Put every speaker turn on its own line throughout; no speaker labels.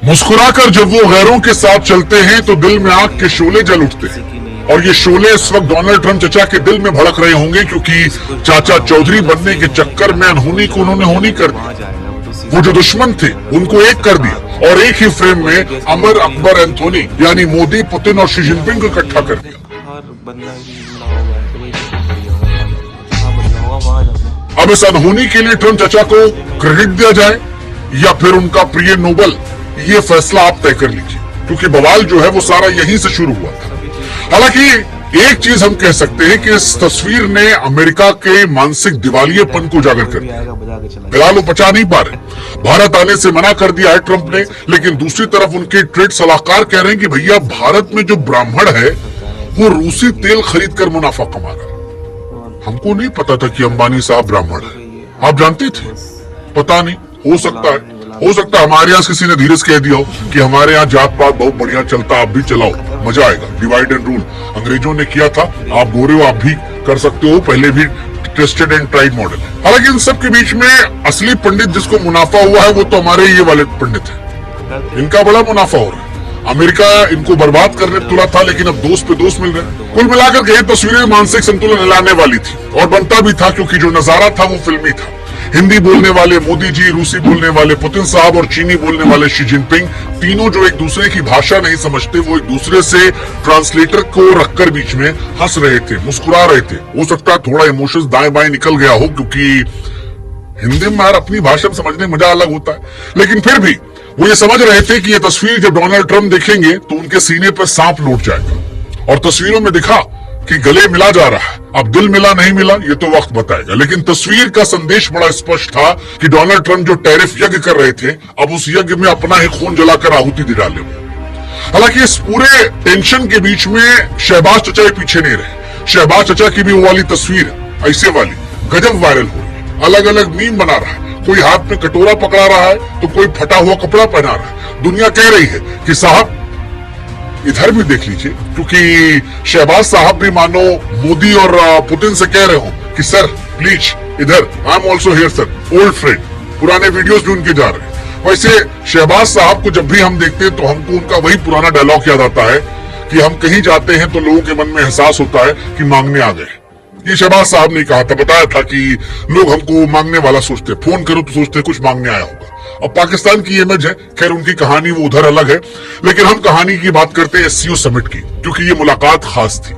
मुस्कुराकर जब वो गैरों के साथ चलते हैं तो दिल में आग के शोले जल उठते हैं। और ये शोले इस वक्त डोनाल्ड ट्रंप चचा के दिल में भड़क रहे होंगे, क्योंकि चाचा चौधरी बनने के चक्कर में अनहोनी को उन्होंने होनी कर दिया। वो जो दुश्मन थे उनको एक कर दिया और एक ही फ्रेम में अमर अकबर एंथोनी यानी मोदी, पुतिन और शी जिनपिंग को इकट्ठा कर दिया। अब इस अनहोनी के लिए ट्रंप चचा को क्रेडिट दिया जाए या फिर उनका प्रिय नोबल, ये फैसला आप तय कर लीजिए, क्योंकि बवाल जो है वो सारा यहीं से शुरू हुआ था। हालांकि एक चीज हम कह सकते हैं कि इस तस्वीर ने अमेरिका के मानसिक दिवालियेपन को उजागर कर दिया। फिलहाल वो पचा नहीं पा रहे, भारत आने से मना कर दिया है ट्रंप ने, लेकिन दूसरी तरफ उनके ट्रेड सलाहकार कह रहे हैं कि भैया भारत में जो ब्राह्मण है वो रूसी तेल खरीद कर मुनाफा कमा रहा है। हमको नहीं पता था कि अंबानी साहब ब्राह्मण है। आप जानते थे? पता नहीं, हो सकता है हमारे यहाँ किसी ने धीरज कह दिया हो कि हमारे यहाँ जात पात बहुत बढ़िया चलता, आप भी चलाओ, मजा आएगा, डिवाइड एंड रूल अंग्रेजों ने किया था, आप गोरे हो आप भी कर सकते हो, पहले भी टेस्टेड एंड ट्राइड मॉडल। हालांकि इन सब के बीच में असली पंडित जिसको मुनाफा हुआ है वो तो हमारे ये वाले पंडित है। इनका बड़ा मुनाफा हो रहा है। अमेरिका इनको बर्बाद करने तुला था, लेकिन अब दोस्त पे दोस्त मिल रहे। कुल मिलाकर ये तस्वीरें मानसिक संतुलन हिलाने वाली थी और बनता भी था, क्योंकि जो नजारा था वो फिल्मी था। हिंदी बोलने वाले मोदी जी, रूसी बोलने वाले पुतिन साहब और चीनी बोलने वाले शी जिनपिंग, तीनों जो एक दूसरे की भाषा नहीं समझते, वो एक दूसरे से ट्रांसलेटर को रखकर बीच में हंस रहे थे, मुस्कुरा रहे थे। हो सकता है थोड़ा इमोशंस दाएं बाएं निकल गया हो, क्योंकि हिंदी में यार अपनी भाषा में समझने में मजा अलग होता है, लेकिन फिर भी वो ये समझ रहे थे कि ये तस्वीर जब डोनाल्ड ट्रंप देखेंगे तो उनके सीने पर सांप लौट जाएगा। और तस्वीरों में दिखा कि गले मिला जा रहा है। अब दिल मिला नहीं मिला ये तो वक्त बताएगा, लेकिन तस्वीर का संदेश बड़ा स्पष्ट था कि डोनाल्ड ट्रंप जो टैरिफ यज्ञ कर रहे थे, अब उस यज्ञ में अपना ही खून जलाकर आहुति दे डाले। हालांकि इस पूरे टेंशन के बीच में शहबाज चचा पीछे नहीं रहे। शहबाज चचा की भी वो वाली तस्वीर ऐसे वाली गजब वायरल हो रही, अलग अलग मीम बना रहा है। कोई हाथ में कटोरा पकड़ा रहा है तो कोई फटा हुआ कपड़ा पहना रहा है। दुनिया कह रही है कि साहब इधर भी देख लीजिए, क्योंकि शहबाज साहब भी मानो मोदी और पुतिन से कह रहे हो कि सर प्लीज इधर, I am also here sir, old friend. पुराने वीडियोस भी उनके जा रहे हैं। वैसे शहबाज साहब को जब भी हम देखते हैं तो हमको उनका वही पुराना डायलॉग याद आता है कि हम कहीं जाते हैं तो लोगों के मन में एहसास होता है कि मांगने आ गए। ये शहबाज साहब ने कहा था, बताया था कि लोग हमको मांगने वाला सोचते, फोन करो तो सोचते कुछ मांगने आया होगा। अब पाकिस्तान की इमेज है, खैर उनकी कहानी वो उधर अलग है, लेकिन हम कहानी की बात करते हैं एससीओ समिट की, क्योंकि ये मुलाकात खास थी।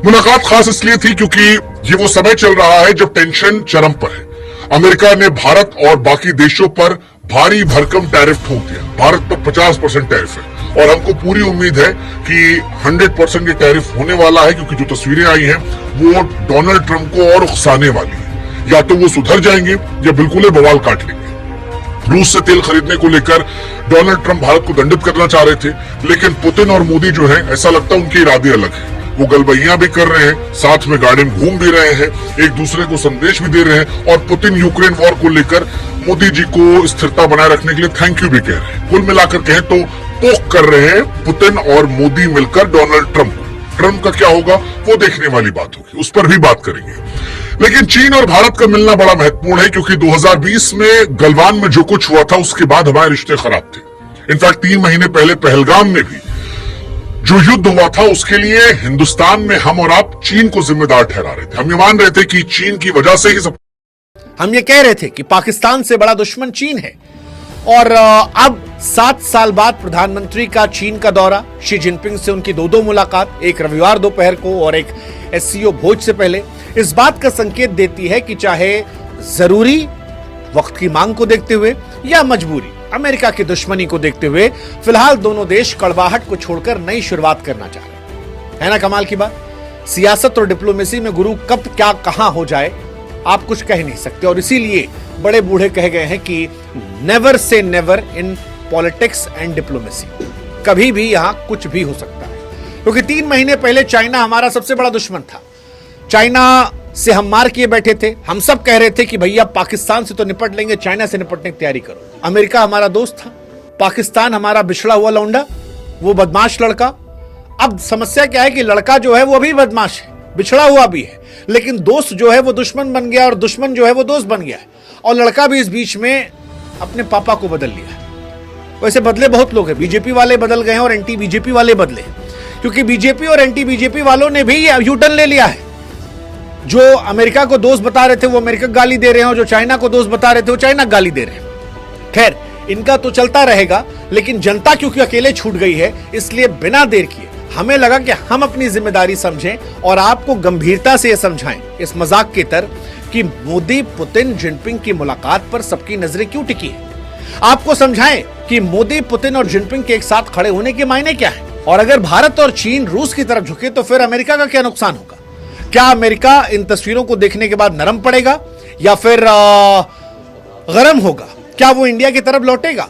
मुलाकात खास इसलिए थी क्योंकि ये वो समय चल रहा है जब टेंशन चरम पर है। अमेरिका ने भारत और बाकी देशों पर भारी भरकम टैरिफ ठोक दिया। भारत पर 50% टैरिफ है और हमको पूरी उम्मीद है कि 100% ये टैरिफ होने वाला है, क्योंकि जो तस्वीरें आई हैं वो डोनाल्ड ट्रंप को और उकसाने वाली है। या तो वो सुधर जाएंगे या बिल्कुल बवाल काट लेंगे। रूस से तेल खरीदने को लेकर डोनाल्ड ट्रंप भारत को दंडित करना चाह रहे थे, लेकिन पुतिन और मोदी जो है ऐसा लगता है उनके इरादे अलग है। वो गलबैया भी कर रहे हैं, साथ में गाड़ी में घूम भी रहे हैं, एक दूसरे को संदेश भी दे रहे हैं और पुतिन यूक्रेन वॉर को लेकर मोदी जी को स्थिरता बनाए रखने के लिए थैंक यू भी कह रहे हैं। कुल मिलाकर कहें तो पोक कर रहे हैं पुतिन और मोदी मिलकर डोनाल्ड ट्रंप। ट्रंप का क्या होगा वो देखने वाली बात होगी, उस पर भी बात करेंगे। लेकिन चीन और भारत का मिलना बड़ा महत्वपूर्ण है, क्योंकि 2020 में गलवान में जो कुछ हुआ था उसके बाद हमारे रिश्ते खराब थे। इनफैक्ट 3 महीने पहले पहलगाम में भी जो युद्ध हुआ था उसके लिए हिंदुस्तान में हम और आप चीन को जिम्मेदार ठहरा रहे थे। हम ये मान रहे थे कि चीन की वजह से ही सब,
हम ये कह रहे थे कि पाकिस्तान से बड़ा दुश्मन चीन है। और अब 7 साल बाद प्रधानमंत्री का चीन का दौरा, शी जिनपिंग से उनकी दो मुलाकात, एक रविवार दोपहर को और एक एससीओ भोज से पहले, इस बात का संकेत देती है कि चाहे जरूरी वक्त की मांग को देखते हुए या मजबूरी अमेरिका की दुश्मनी को देखते हुए फिलहाल दोनों देश कड़वाहट को छोड़कर नई शुरुआत करना चाह रहे हैं। है ना कमाल की बात? सियासत और डिप्लोमेसी में गुरु कब क्या कहां हो जाए आप कुछ कह नहीं सकते, और इसीलिए बड़े बूढ़े कह गए हैं कि never say never in politics and diplomacy. कभी भी यहां कुछ भी हो सकता है, क्योंकि 3 महीने पहले चाइना हमारा सबसे बड़ा दुश्मन था। चाइना से हम मार किए बैठे थे। हम सब कह रहे थे कि भैया पाकिस्तान से तो निपट लेंगे, चाइना से निपटने की तैयारी करो। अमेरिका हमारा दोस्त था, पाकिस्तान हमारा बिछड़ा हुआ लौंडा, वो बदमाश लड़का। अब समस्या क्या है कि लड़का जो है वो अभी बदमाश है, बिछड़ा हुआ भी है, लेकिन दोस्त जो है वो दुश्मन बन गया और दुश्मन जो है वो दोस्त बन गया है। और लड़का भी इस बीच में अपने पापा को बदल लिया है। वैसे बदले बहुत लोग हैं, बीजेपी वाले बदल गए हैं और एंटी बीजेपी वाले बदले, क्योंकि बीजेपी और एंटी बीजेपी वालों ने भी यू टर्न ले लिया है। जो अमेरिका को दोस्त बता रहे थे वो अमेरिका को गाली दे रहे हैं, और जो चाइना को दोस्त बता रहे थे वो चाइना को गाली दे रहे हैं। खैर, इनका तो चलता रहेगा, लेकिन जनता क्योंकि अकेले छूट गई है, इसलिए बिना देर किए हमें लगा कि हम अपनी जिम्मेदारी समझें और आपको गंभीरता से यह समझाएं इस मजाक के तरह कि मोदी पुतिन जिनपिंग की मुलाकात पर सबकी नजरें क्यों टिकी है। आपको समझाएं कि मोदी पुतिन और जिनपिंग के एक साथ खड़े होने के मायने क्या है, और अगर भारत और चीन रूस की तरफ झुके तो फिर अमेरिका का क्या नुकसान होगा। क्या अमेरिका इन तस्वीरों को देखने के बाद नरम पड़ेगा या फिर गरम होगा? क्या वो इंडिया की तरफ लौटेगा?